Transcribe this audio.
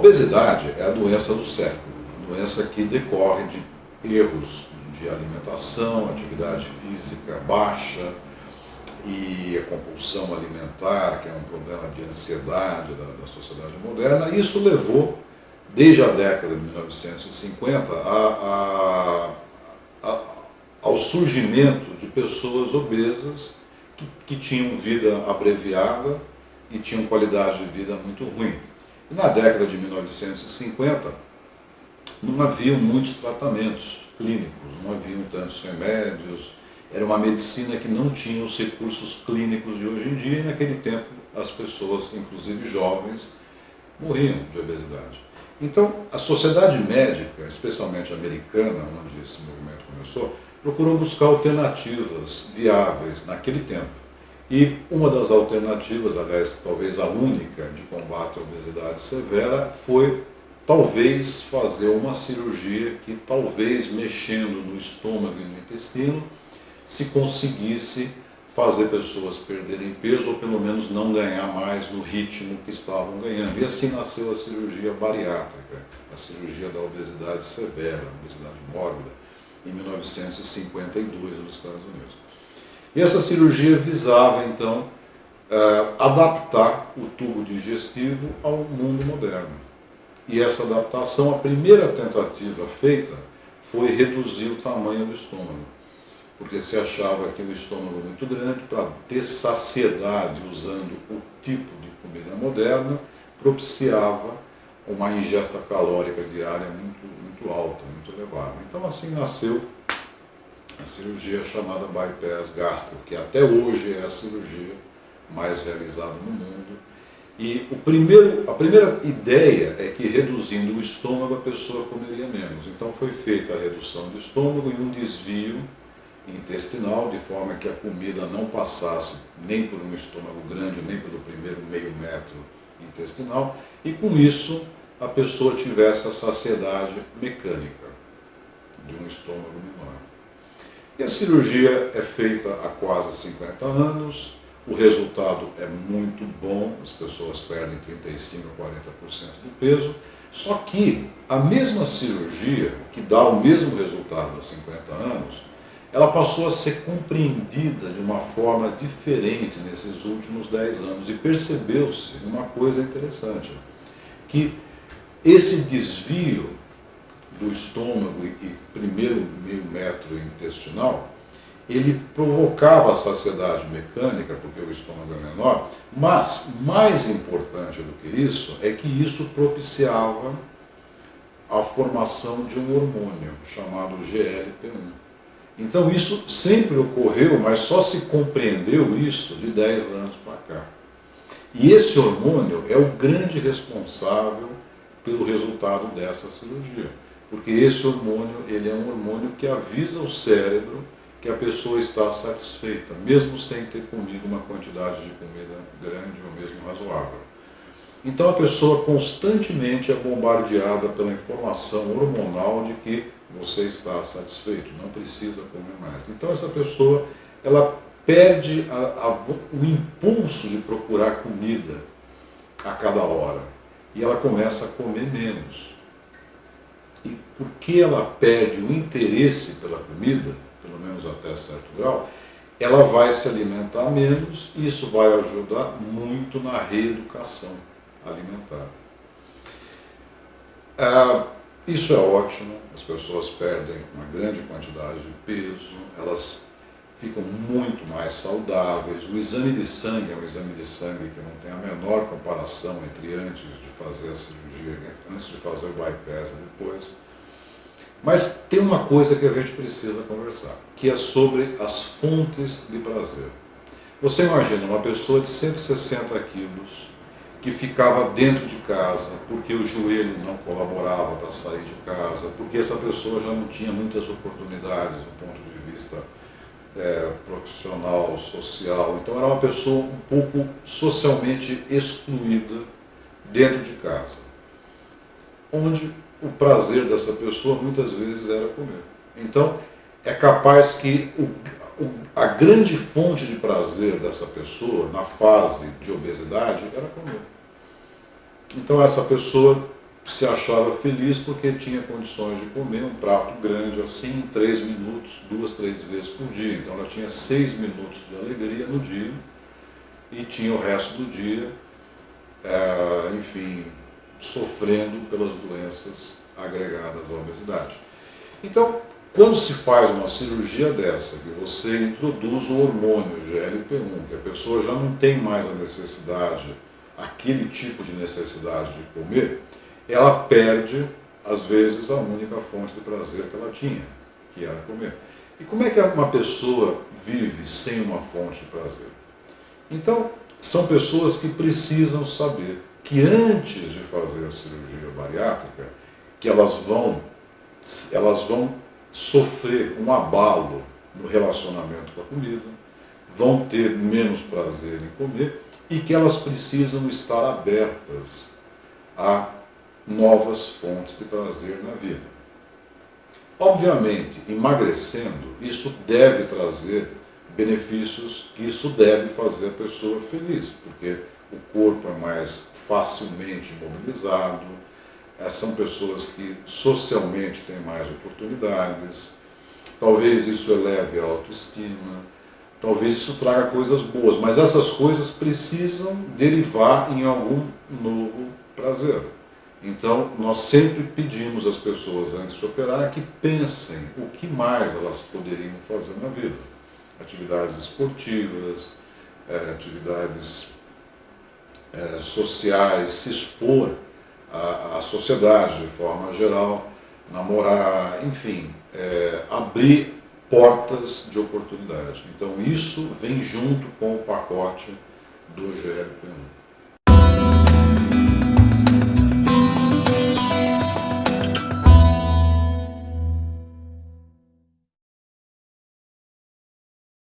obesidade é a doença do século, a doença que decorre de erros de alimentação, atividade física baixa e a compulsão alimentar, que é um problema de ansiedade da sociedade moderna. Isso levou, desde a década de 1950, ao surgimento de pessoas obesas que tinham vida abreviada e tinham qualidade de vida muito ruim. E na década de 1950, não haviam muitos tratamentos clínicos, não haviam tantos remédios, era uma medicina que não tinha os recursos clínicos de hoje em dia, e naquele tempo as pessoas, inclusive jovens, morriam de obesidade. Então, a sociedade médica, especialmente americana, onde esse movimento começou, procurou buscar alternativas viáveis naquele tempo. E uma das alternativas, aliás, talvez a única, de combate à obesidade severa, foi talvez fazer uma cirurgia que talvez mexendo no estômago e no intestino se conseguisse fazer pessoas perderem peso ou pelo menos não ganhar mais no ritmo que estavam ganhando. E assim nasceu a cirurgia bariátrica, a cirurgia da obesidade severa, obesidade mórbida, em 1952 nos Estados Unidos. E essa cirurgia visava então adaptar o tubo digestivo ao mundo moderno. E essa adaptação, a primeira tentativa feita foi reduzir o tamanho do estômago, porque se achava que o estômago muito grande, para ter saciedade usando o tipo de comida moderna, propiciava uma ingesta calórica diária muito alta, muito elevada. Então assim nasceu a cirurgia chamada bypass gástrico, que até hoje é a cirurgia mais realizada no mundo. E a primeira ideia é que reduzindo o estômago a pessoa comeria menos. Então foi feita a redução do estômago e um desvio intestinal, de forma que a comida não passasse nem por um estômago grande, nem pelo primeiro meio metro intestinal, e com isso a pessoa tivesse a saciedade mecânica de um estômago menor. E a cirurgia é feita há quase 50 anos, o resultado é muito bom, as pessoas perdem 35% a 40% do peso, só que a mesma cirurgia, que dá o mesmo resultado há 50 anos, ela passou a ser compreendida de uma forma diferente nesses últimos 10 anos, e percebeu-se uma coisa interessante, que esse desvio do estômago e primeiro meio metro intestinal, ele provocava a saciedade mecânica, porque o estômago é menor, mas mais importante do que isso, é que isso propiciava a formação de um hormônio chamado GLP-1. Então isso sempre ocorreu, mas só se compreendeu isso de 10 anos para cá. E esse hormônio é o grande responsável pelo resultado dessa cirurgia. Porque esse hormônio, ele é um hormônio que avisa o cérebro que a pessoa está satisfeita, mesmo sem ter comido uma quantidade de comida grande ou mesmo razoável. Então a pessoa constantemente é bombardeada pela informação hormonal de que você está satisfeito, não precisa comer mais. Então essa pessoa, ela perde o impulso de procurar comida a cada hora e ela começa a comer menos. E porque ela perde o interesse pela comida, pelo menos até certo grau, ela vai se alimentar menos e isso vai ajudar muito na reeducação alimentar. Isso é ótimo, as pessoas perdem uma grande quantidade de peso, elas ficam muito mais saudáveis. O exame de sangue é um exame de sangue que não tem a menor comparação entre antes de fazer a cirurgia, antes de fazer o bypass e depois. Mas tem uma coisa que a gente precisa conversar, que é sobre as fontes de prazer. Você imagina uma pessoa de 160 quilos que ficava dentro de casa porque o joelho não colaborava para sair de casa, porque essa pessoa já não tinha muitas oportunidades do ponto de vista profissional, social. Então era uma pessoa um pouco socialmente excluída dentro de casa, onde o prazer dessa pessoa muitas vezes era comer. Então é capaz que a grande fonte de prazer dessa pessoa na fase de obesidade era comer. Então essa pessoa se achava feliz porque tinha condições de comer um prato grande assim em 3 minutos, 2, 3 vezes por dia. Então ela tinha 6 minutos de alegria no dia e tinha o resto do dia, enfim, sofrendo pelas doenças agregadas à obesidade. Então, quando se faz uma cirurgia dessa, que você introduz o hormônio GLP-1, que a pessoa já não tem mais a necessidade, aquele tipo de necessidade de comer, ela perde, às vezes, a única fonte de prazer que ela tinha, que era comer. E como é que uma pessoa vive sem uma fonte de prazer? Então, são pessoas que precisam saber que antes de fazer a cirurgia bariátrica, que elas vão sofrer um abalo no relacionamento com a comida, vão ter menos prazer em comer e que elas precisam estar abertas a novas fontes de prazer na vida. Obviamente, emagrecendo, isso deve trazer benefícios, que isso deve fazer a pessoa feliz, porque o corpo é mais facilmente mobilizado, são pessoas que socialmente têm mais oportunidades, talvez isso eleve a autoestima, talvez isso traga coisas boas, mas essas coisas precisam derivar em algum novo prazer. Então, nós sempre pedimos às pessoas, antes de operar, que pensem o que mais elas poderiam fazer na vida. Atividades esportivas, atividades sociais, se expor à sociedade de forma geral, namorar, enfim, abrir portas de oportunidade. Então, isso vem junto com o pacote do GLP-1.